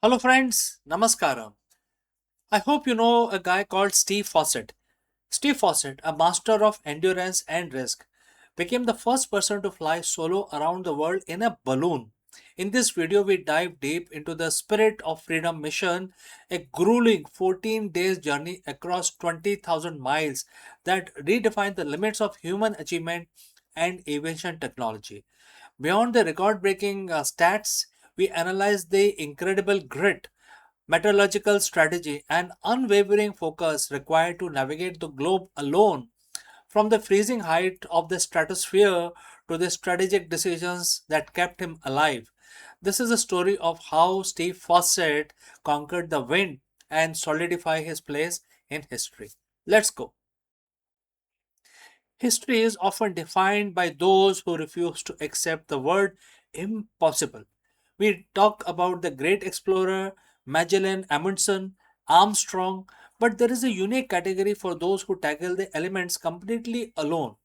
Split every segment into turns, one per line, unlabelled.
Hello, friends. Namaskaram. I hope you know a guy called Steve Fossett. Steve Fossett, a master of endurance and risk, became the first person to fly solo around the world in a balloon. In this video, we dive deep into the Spirit of Freedom mission, a grueling 14 days journey across 20,000 miles that redefined the limits of human achievement and aviation technology. Beyond the record breaking stats, we analyze the incredible grit, meteorological strategy, and unwavering focus required to navigate the globe alone, from the freezing height of the stratosphere to the strategic decisions that kept him alive. This is a story of how Steve Fossett conquered the wind and solidified his place in history. Let's go. History is often defined by those who refuse to accept the word impossible. We talk about the great explorer Magellan, Amundsen, Armstrong, but there is a unique category for those who tackle the elements completely alone.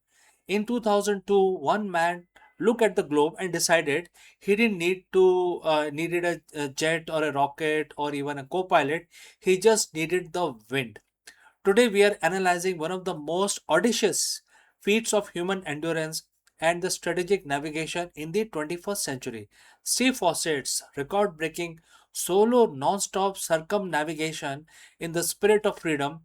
In 2002, one man looked at the globe and decided he didn't needed a jet or a rocket or even a co-pilot. He just needed the wind. Today, we are analyzing one of the most audacious feats of human endurance and the strategic navigation in the 21st century. Steve Fossett's record breaking solo non stop circumnavigation in the spirit of freedom.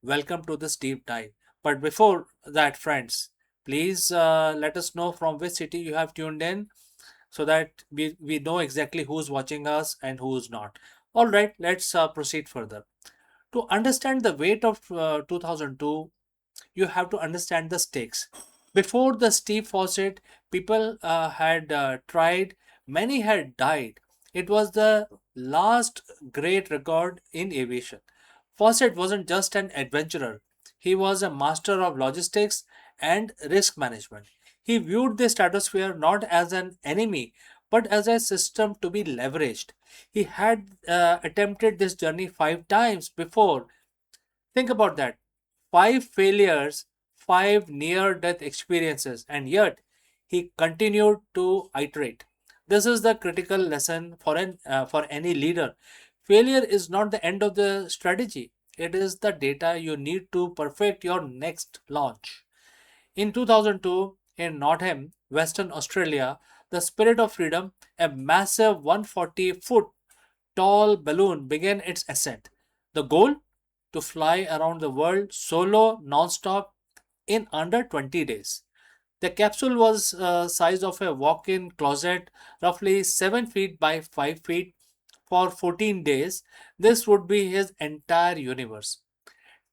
Welcome to this deep dive. But before that, friends, please let us know from which city you have tuned in so that we know exactly who's watching us and who's not. All right, let's proceed further. To understand the weight of 2002, you have to understand the stakes. Before the Steve Fawcett, people had tried, many had died. It was the last great record in aviation. Fawcett wasn't just an adventurer, he was a master of logistics and risk management. He viewed the stratosphere not as an enemy but as a system to be leveraged. He had attempted this journey 5 times before. Think about that. 5 failures, 5 near death experiences, and yet he continued to iterate. This is the critical lesson for any leader. Failure is not the end of the strategy. It is the data you need to perfect your next launch. In 2002, in Nottingham, Western Australia, the Spirit of Freedom, a massive 140-foot tall balloon, began its ascent. The goal? To fly around the world solo, non-stop, in under 20 days. The capsule was size of a walk-in closet, roughly 7 feet by 5 feet. For 14 days, this would be his entire universe.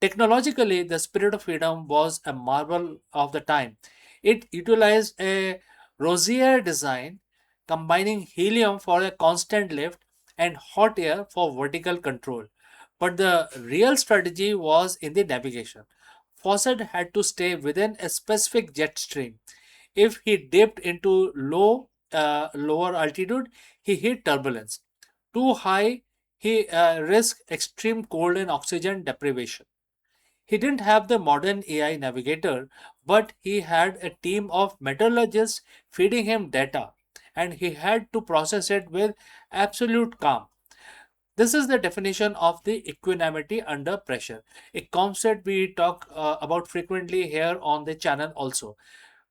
Technologically, the Spirit of Freedom was a marvel of the time. It utilized a Rosier design, combining helium for a constant lift and hot air for vertical control. But the real strategy was in the navigation. Fawcett had to stay within a specific jet stream. If he dipped into lower altitude, he hit turbulence. Too high, he risked extreme cold and oxygen deprivation. He didn't have the modern AI navigator, but he had a team of meteorologists feeding him data, and he had to process it with absolute calm. This is the definition of the equanimity under pressure, a concept we talk about frequently here on the channel also.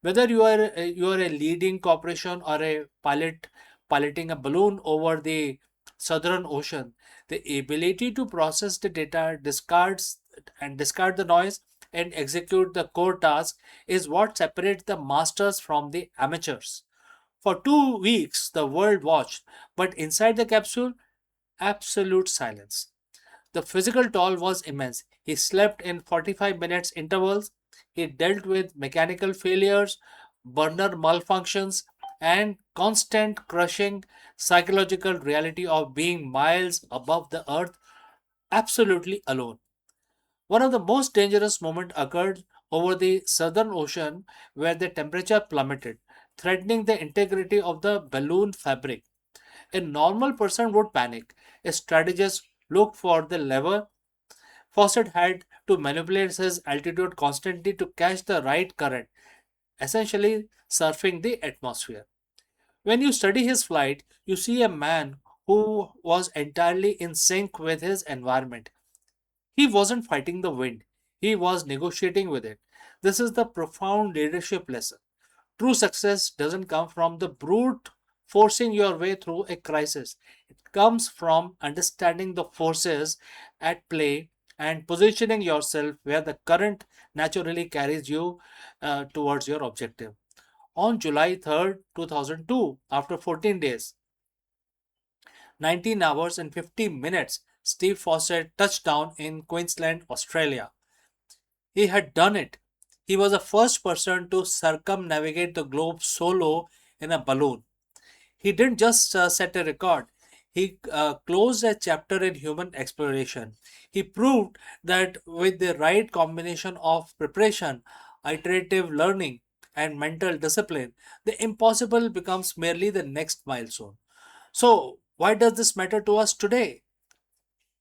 Whether you are a leading corporation or a piloting a balloon over the Southern Ocean, the ability to process the data, discard the noise, and execute the core task is what separates the masters from the amateurs. For 2 weeks, the world watched, but inside the capsule, absolute silence. The physical toll was immense. He slept in 45 minutes intervals. He dealt with mechanical failures, burner malfunctions, and constant crushing psychological reality of being miles above the earth, absolutely alone. One of the most dangerous moments occurred over the Southern Ocean where the temperature plummeted, threatening the integrity of the balloon fabric. A normal person would panic. A strategist looked for the lever. Fawcett had to manipulate his altitude constantly to catch the right current, essentially surfing the atmosphere. When you study his flight, you see a man who was entirely in sync with his environment. He wasn't fighting the wind, he was negotiating with it. This is the profound leadership lesson. True success doesn't come from the brute forcing your way through a crisis. It comes from understanding the forces at play and positioning yourself where the current naturally carries you towards your objective. On July 3rd, 2002, after 14 days, 19 hours and 50 minutes, Steve Fossett touched down in Queensland, Australia. He had done it. He was the first person to circumnavigate the globe solo in a balloon. He didn't just set a record, he closed a chapter in human exploration. He proved that with the right combination of preparation, iterative learning, and mental discipline, the impossible becomes merely the next milestone. So, why does this matter to us today?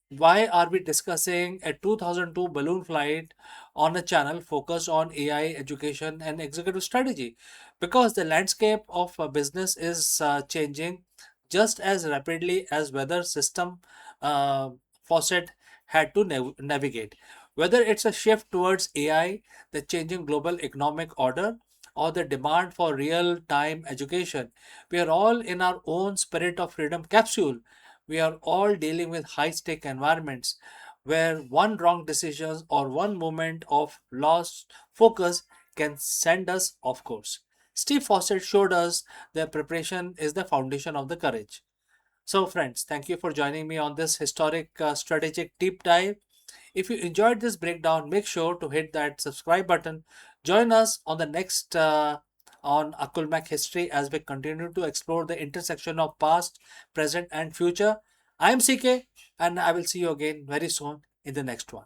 Why are we discussing a 2002 balloon flight on a channel focused on AI education and executive strategy? Because the landscape of a business is changing just as rapidly as weather system uh, faucet had to navigate. Whether it's a shift towards AI, the changing global economic order, or the demand for real time education, we are all in our own spirit of freedom capsule. We are all dealing with high stake environments where one wrong decision or one moment of lost focus can send us off course. Steve Fossett showed us that preparation is the foundation of the courage. So, friends, thank you for joining me on this historic strategic deep dive. If you enjoyed this breakdown, make sure to hit that subscribe button. Join us on the next on Akulmach history as we continue to explore the intersection of past, present, and future. I am CK, and I will see you again very soon in the next one.